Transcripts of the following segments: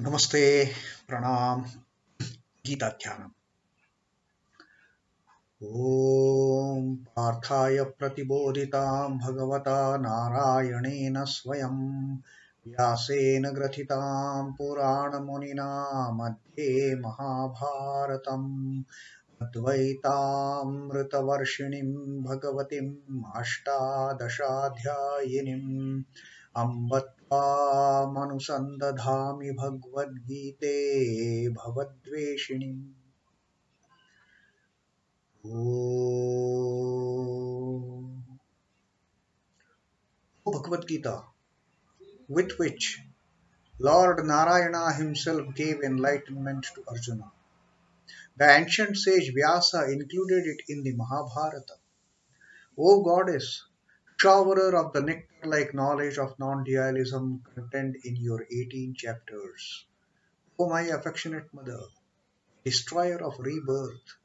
नमस्ते प्रणाम गीता ध्यानम् ॐ पार्थाय प्रतिबोधितां भगवता नारायणेन स्वयं व्यासेन ग्रथितां पुराणमुनिना मध्ये महाभारतम् अद्वैतामृतवर्षिणीं भगवतीम् अष्टादशाध्यायिनीम् अम्ब त्वामनुसन्दधामि भगवद्गीते भवद्वेषिणीम् O Bhagavad Gita, with which Lord Narayana himself gave enlightenment to Arjuna. The ancient sage Vyasa included it in the Mahabharata. O goddess, showerer of the nectar-like knowledge of non-dualism contained in your 18 chapters. O my affectionate mother, destroyer of rebirth,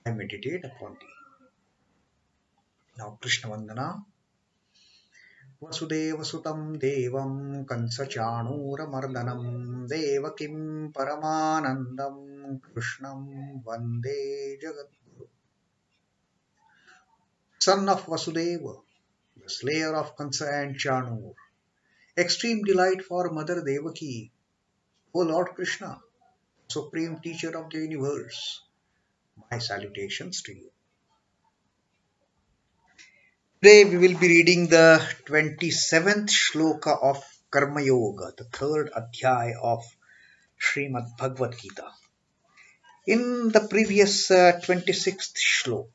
I meditate upon thee. Now Krishna Vandana. वसुदेवसुतं देवं कंसचाणूरमर्दनं देवकीं परमानन्दं कृष्णं वन्दे जगद्गुरुम्. Son of Vasudeva, the slayer of Kansa and Chanur, extreme delight for Mother Devaki, O Lord Krishna, supreme teacher of the universe, my salutations to you. Today we will be reading the 27th shloka of Karma Yoga, the third adhyaya of Srimad Bhagavad Gita. In the previous 26th shlok,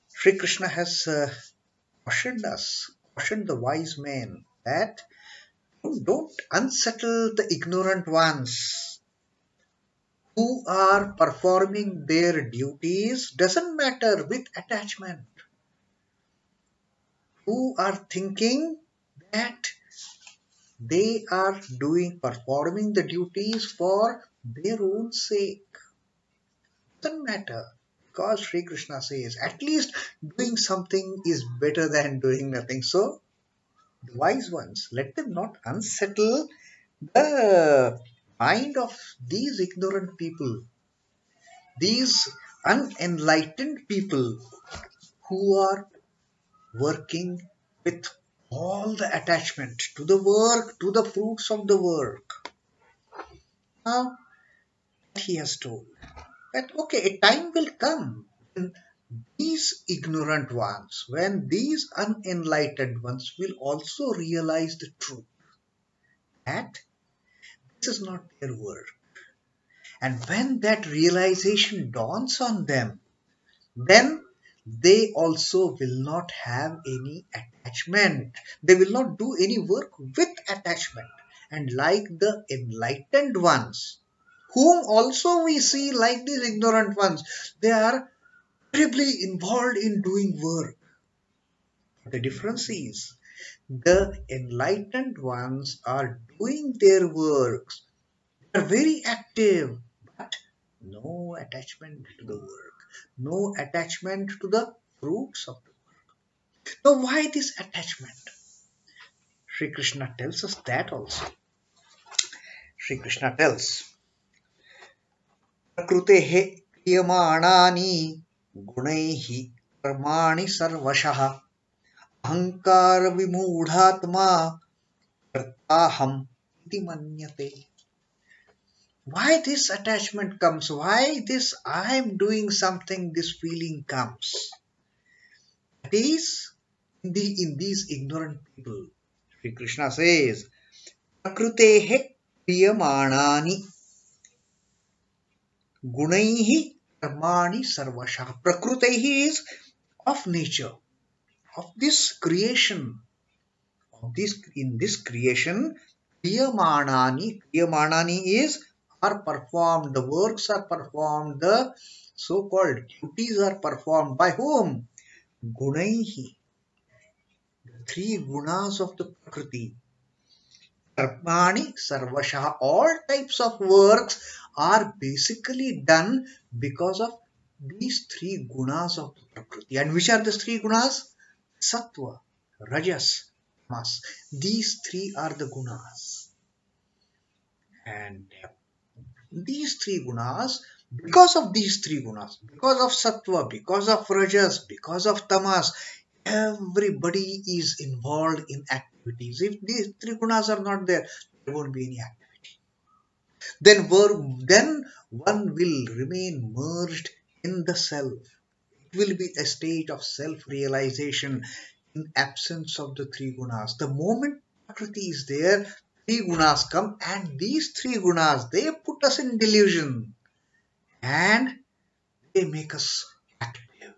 Sri Krishna has cautioned the wise men that don't unsettle the ignorant ones who are performing their duties, doesn't matter, with attachment, who are thinking that they are performing the duties for their own sake. Doesn't matter, because Sri Krishna says at least doing something is better than doing nothing. So the wise ones, let them not unsettle the mind of these ignorant people, these unenlightened people who are working with all the attachment to the work, to the fruits of the work. Now he has told that okay, a time will come when these ignorant ones, when these unenlightened ones will also realize the truth that this is not their work. And when that realization dawns on them, then they also will not have any attachment. They will not do any work with attachment. And like the enlightened ones, whom also we see like these ignorant ones, they are terribly involved in doing work. The difference is the enlightened ones are doing their works. They are very active, but no attachment to the work, no attachment to the fruits of the work. Now, why this attachment? Sri Krishna tells us that also. Sri Krishna tells, Prakrutehe kriyamaanani gunaihi karmani sarvashah ahankara vimudhatma kartaham iti manyate. Why this attachment comes? Why this I am doing something, this feeling comes? That is in these ignorant people. Sri Krishna says, Prakrutehe priyamanani gunaihi karmani sarvasha. Prakrutehi is of nature, of this creation, in this creation, Kriyamanani is are performed, the works are performed, the so-called duties are performed by whom? Gunaihi, the three gunas of the Prakriti. Karmani Sarvasha, all types of works are basically done because of these three gunas of the Prakriti. And which are the three gunas? Sattva, Rajas, Tamas. These three are the gunas. And these three gunas, because of these three gunas, because of sattva, because of rajas, because of tamas, everybody is involved in activities. If these three gunas are not there, there won't be any activity. Then one will remain merged in the self. It will be a state of self-realization in absence of the three gunas. The moment Prakriti is there, three gunas come, and these three gunas, they put us in delusion and they make us active.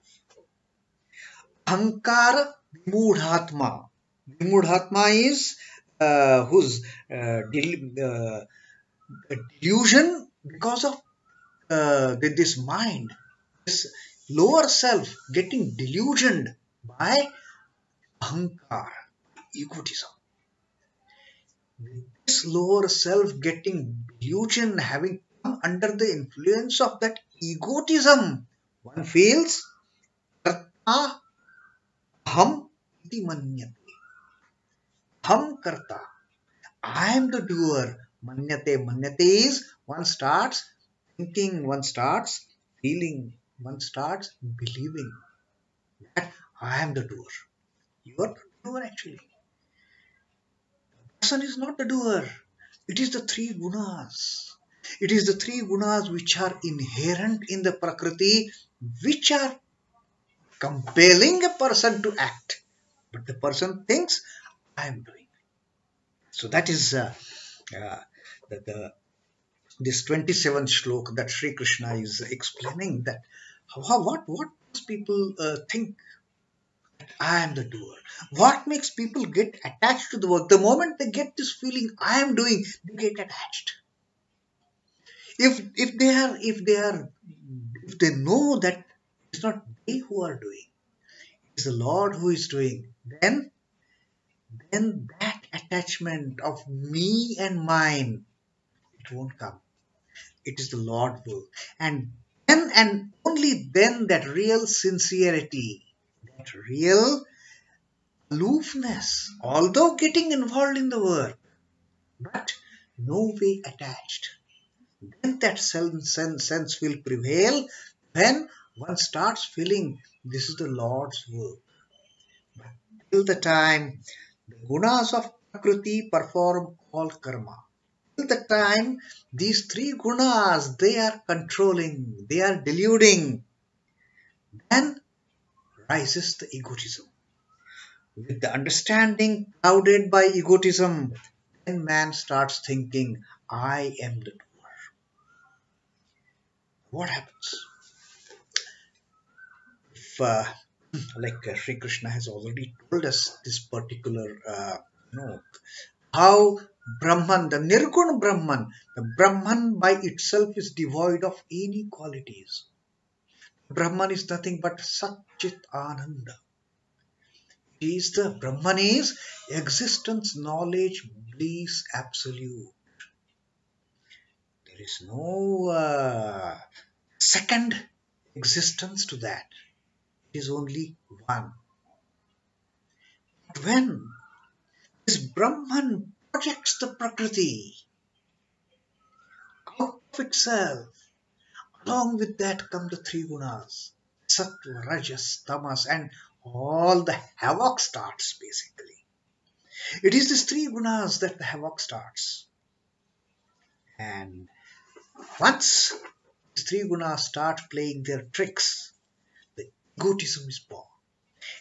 Ahankara Vimudhatma. Vimudhatma is whose delusion because of this mind, this lower self getting delusioned by ahankar, egotism. This lower self getting delusion, having come under the influence of that egotism, one feels karta aham iti manyate. Aham karta. I am the doer. Manyate. Manyate is one starts thinking, one starts feeling, one starts believing that I am the doer. You are the doer actually. The person is not the doer. It is the three gunas. It is the three gunas which are inherent in the Prakriti, which are compelling a person to act. But the person thinks, I am doing. So that is the this 27th shloka that Sri Krishna is explaining, that what most people think, I am the doer. What makes people get attached to the work? The moment they get this feeling, I am doing, they get attached. If they know that it's not they who are doing, it's the Lord who is doing, then that attachment of me and mine, it won't come. It is the Lord will. And then and only then that real sincerity, that real aloofness, although getting involved in the work, but no way attached. Then that sense will prevail when one starts feeling this is the Lord's work. But till the time the gunas of Prakriti perform all karma, till the time these three gunas, they are controlling, they are deluding, then rises the egotism. With the understanding clouded by egotism, then man starts thinking, I am the doer. What happens? If, like Sri Krishna has already told us this particular, how Brahman, the Nirgun Brahman, the Brahman by itself is devoid of any qualities. Brahman is nothing but Satchit Ananda. The Brahman is existence, knowledge, bliss, absolute. There is no second existence to that. It is only one. But when this Brahman projects the Prakriti out of itself, along with that come the three gunas, Sattva, Rajas, Tamas, and all the havoc starts basically. It is these three gunas that the havoc starts. And once these three gunas start playing their tricks, the egotism is born.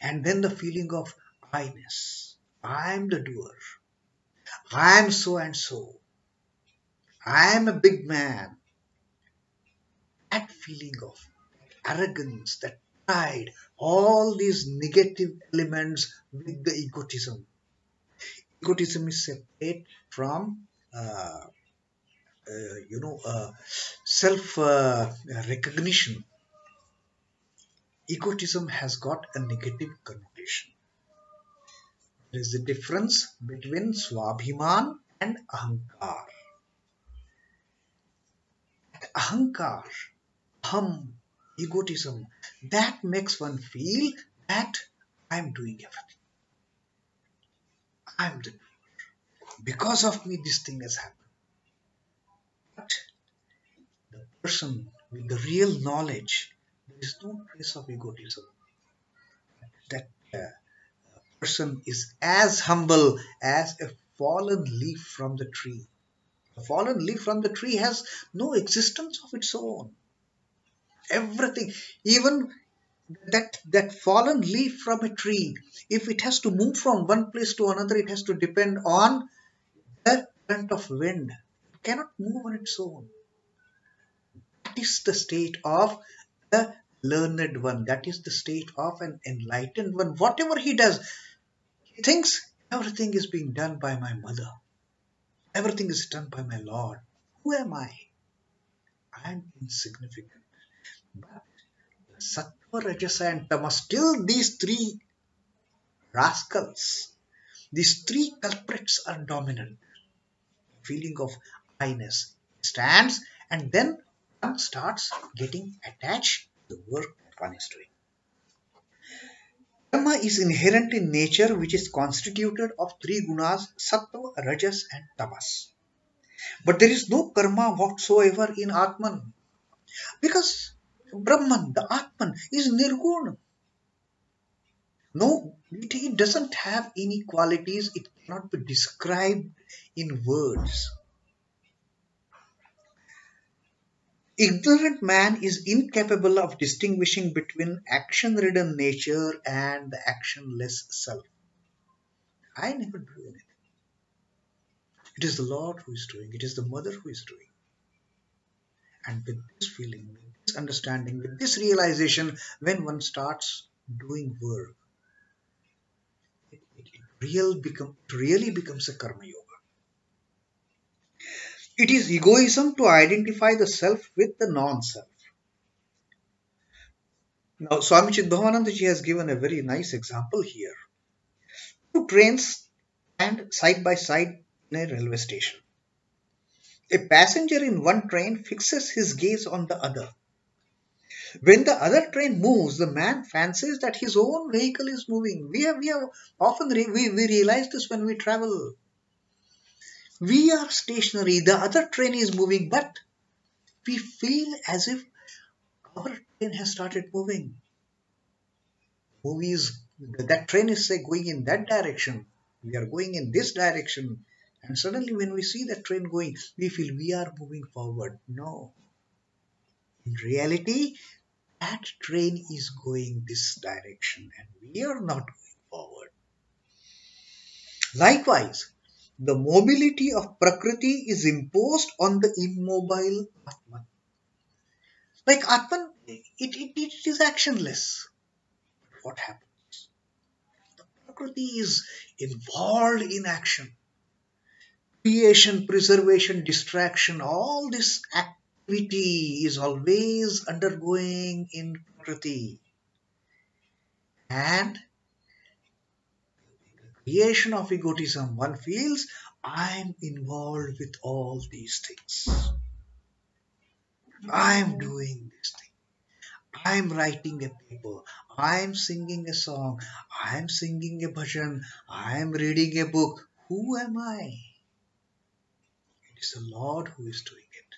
And then the feeling of I-ness. I am the doer. I am so and so. I am a big man. That feeling of arrogance, that pride, all these negative elements with the egotism. Egotism is separate from self recognition. Egotism has got a negative connotation. There is a difference between swabhiman and ahankar. Ahankar, aham, egotism, that makes one feel that I am doing everything. I am the doer. Because of me, this thing has happened. person with the real knowledge, there is no trace of egotism. That person is as humble as a fallen leaf from the tree. A fallen leaf from the tree has no existence of its own. Everything, even that fallen leaf from a tree, if it has to move from one place to another, it has to depend on the current of wind. It cannot move on its own. That is the state of the learned one. That is the state of an enlightened one. Whatever he does, he thinks everything is being done by my mother. Everything is done by my Lord. Who am I? I am insignificant. But Sattva, Rajasa, and Tamas, still these three rascals, these three culprits are dominant. Feeling of I-ness stands, and then one starts getting attached to the work that one is doing. Karma is inherent in nature, which is constituted of three gunas, sattva, rajas, and tamas. But there is no karma whatsoever in Atman, because Brahman, the Atman, is nirguna. No, it doesn't have any qualities, it cannot be described in words. Ignorant man is incapable of distinguishing between action-ridden nature and the actionless self. I never do anything. It is the Lord who is doing, it is the mother who is doing. And with this feeling, with this understanding, with this realization, when one starts doing work, it really becomes a karma yoga. It is egoism to identify the self with the non-self. Now, Swami Chidbhavananda ji has given a very nice example here. Two trains stand side by side in a railway station. A passenger in one train fixes his gaze on the other. When the other train moves, the man fancies that his own vehicle is moving. We have often we realize this when we travel. We are stationary, the other train is moving, but we feel as if our train has started moving. That train is say going in that direction. We are going in this direction. And suddenly when we see that train going, we feel we are moving forward. No. In reality, that train is going this direction and we are not going forward. Likewise, the mobility of Prakriti is imposed on the immobile Atman. Like Atman, it is actionless. What happens? The Prakriti is involved in action. Creation, preservation, distraction, all this activity is always undergoing in Prakriti. And creation of egotism, one feels, I'm involved with all these things. I'm doing this thing. I'm writing a paper. I'm singing a song. I'm singing a bhajan. I'm reading a book. Who am I? It is the Lord who is doing it.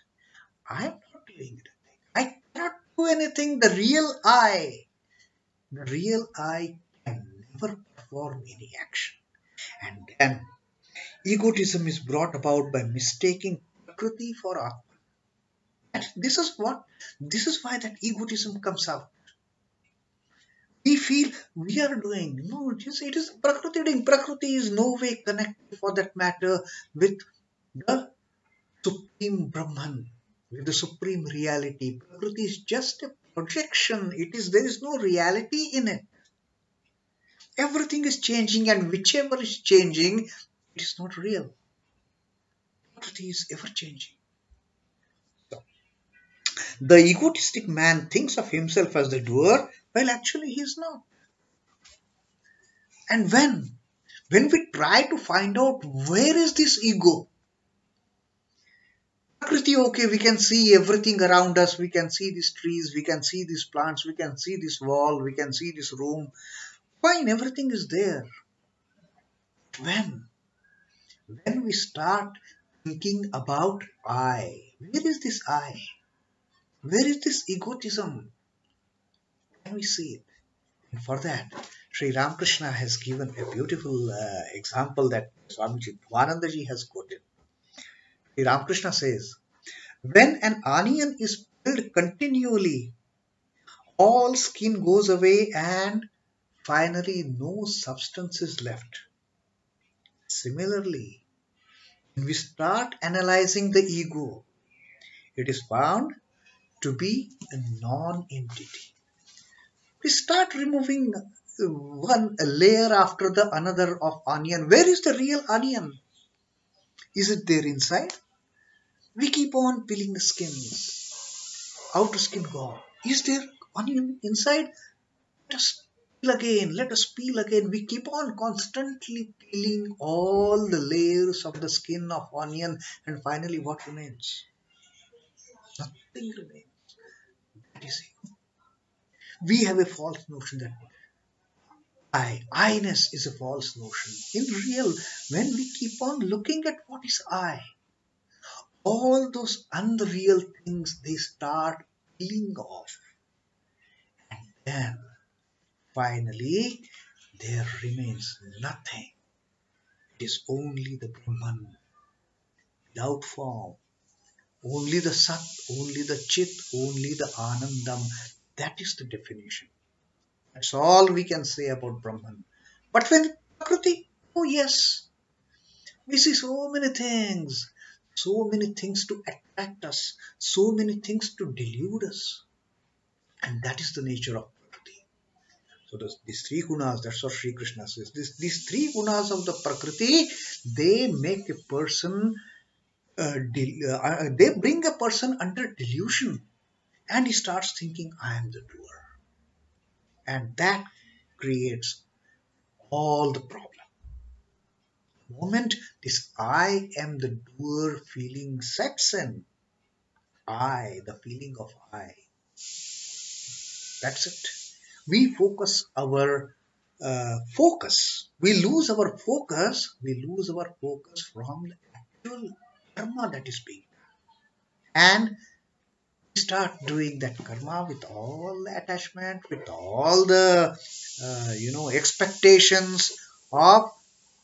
I'm not doing it. I cannot do anything. The real I can never perform any action. And then egotism is brought about by mistaking Prakriti for Atma. And this is why that egotism comes out. We feel we are doing. No, it is Prakriti doing. Prakriti is no way connected for that matter with the Supreme Brahman, with the Supreme Reality. Prakriti is just a projection. There is no reality in it. Everything is changing and whichever is changing, it is not real. Prakriti is ever changing. So, the egotistic man thinks of himself as the doer, while actually he is not. And when we try to find out where is this ego, Prakriti, okay, we can see everything around us, we can see these trees, we can see these plants, we can see this wall, we can see this room. Fine, everything is there. When we start thinking about I, where is this I? Where is this egotism? Can we see it? And for that, Sri Ramakrishna has given a beautiful example that Swamiji Dwanandaji has quoted. Sri Ramakrishna says, when an onion is peeled continually, all skin goes away and finally no substance is left. Similarly, when we start analyzing the ego, it is found to be a non-entity. We start removing one layer after the another of onion. Where is the real onion? Is it there inside? We keep on peeling the skins. Outer skin gone. Is there onion inside? Let us peel again. Let us peel again. We keep on constantly peeling all the layers of the skin of onion, and finally, what remains? Nothing remains. That is it. We have a false notion that I-ness is a false notion. In real, when we keep on looking at what is I, all those unreal things they start peeling off. And then finally there remains nothing. It is only the Brahman without form. Only the Sat, only the Chit, only the Anandam. That is the definition. That's all we can say about Brahman. But when Prakriti, oh yes, we see so many things to attract us, so many things to delude us. And that is the nature of Prakriti. So these three gunas, that's what Sri Krishna says. These three gunas of the Prakriti, they make a person, they bring a person under delusion. And he starts thinking, I am the doer. And that creates all the problem. The moment this I am the doer feeling sets in, the feeling of I, that's it. We focus our focus. We lose our focus. We lose our focus from the actual karma that is being done. And we start doing that karma with all the attachment, with all the expectations of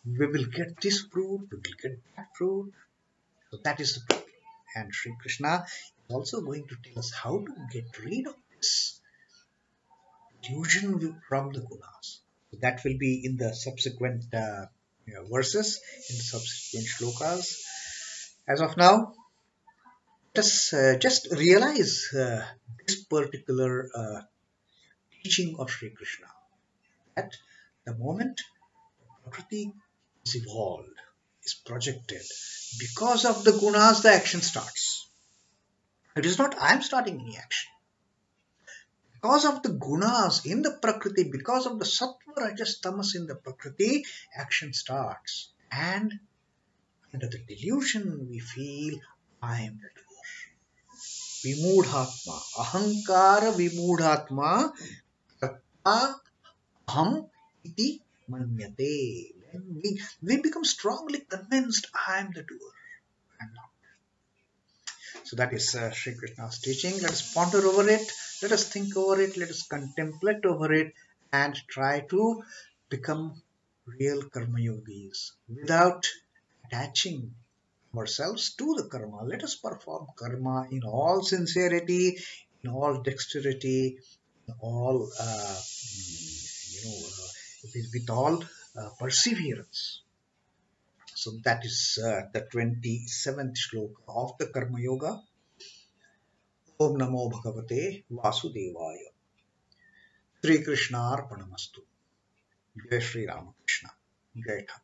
we will get this fruit, we will get that fruit. So that is the problem. And Sri Krishna is also going to tell us how to get rid of this delusion from the gunas. So that will be in the subsequent verses, in the subsequent shlokas. As of now, let us just realize this particular teaching of Sri Krishna, that the moment Prakriti is evolved, is projected, because of the gunas, the action starts. It is not I am starting any action. Because of the gunas in the Prakriti, because of the sattva, rajas, tamas in the Prakriti, action starts. And under the delusion, we feel I am the doer. Vimudhatma, ahankara vimudhatma, karta aham iti manyate. When we become strongly convinced I am the doer. I'm not. So that is Sri Krishna's teaching. Let us ponder over it. Let us think over it. Let us contemplate over it and try to become real karma yogis without attaching ourselves to the karma. Let us perform karma in all sincerity, in all dexterity, in all with all perseverance. So that is the 27th shloka of the Karma Yoga. Om Namo Bhagavate Vasudevaya. Sri Krishna Arpanamastu. Jai Sri Ramakrishna. Jai Thakur.